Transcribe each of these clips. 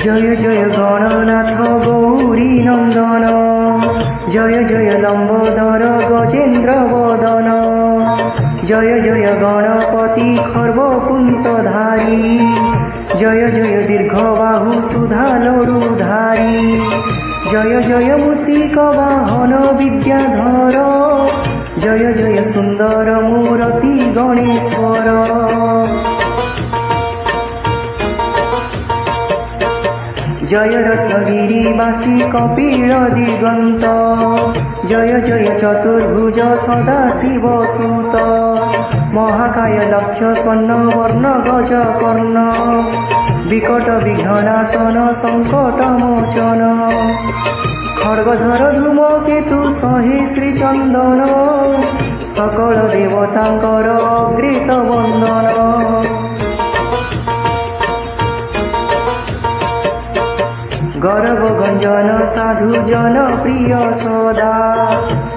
जय जय गणनाथ गौरी नंदन जय जय लंबोदर गजेन्द्र वदन जय जय गणपति खर्वकुंतधारी जय जय दीर्घबाहु सुधा लडुधारी जय जय मूषिक वाहन विद्याधर जय जय सुंदर मूर्ति गणेश्वर जय रत्नगिरिवासी कपिल दिगंत जय जय चतुर्भुज सदाशिव सुत महाकाय लक्ष्य स्वर्ण वर्ण गज कर्ण विकट विघ्नासन संकट मोचन खड्गधर धूमकेतु सहे श्रीचंदन सकल देवतांकर अग्रेत वंदन गर्भ गंजन साधु जन प्रिय सदा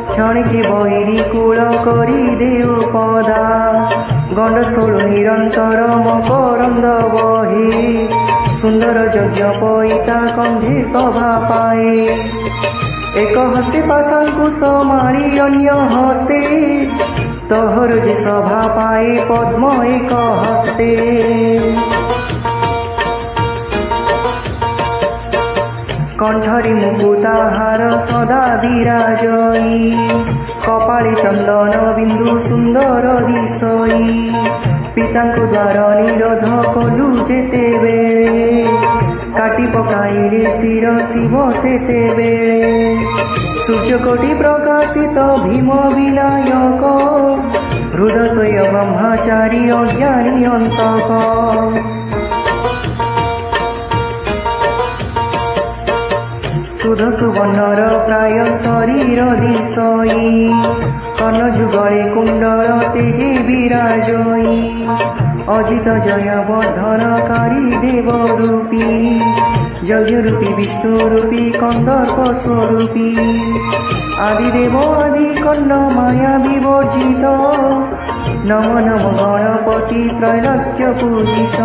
क्षण के बैरी कूल करी देव पदा गंडस्थल निरंतर मकरंद बहे सुंदर यज्ञ पैता कंधे सभा पाए एक हस्ते पाशांकुश मारी अन्य हस्ते तोहर जे सभा पाए पद्म एक हस्ते कंठरी मुकुताहार सदा विराजई कपाळे चंदन बिंदु सुंदर दिशई पिता द्वार निरोध कलु जेते बेले काटी पकाइले शिर शिव सेते बेले सूर्यकोटि प्रकाशित भीम विनायक हृदय ब्रह्मचारी अज्ञानी अंतक सुध सुवर्णर प्राय शरीर दिशई कर्ण जुगले कुंडल तेजे विराजई अजित जय वर्धनकारी देव रूपी यज्ञ रूपी विष्णु रूपी कंदर्प स्वरूपी आदिदेव आदि कर्ण माया विवर्जित नम नम गणपति त्रैलोक्य पूजित।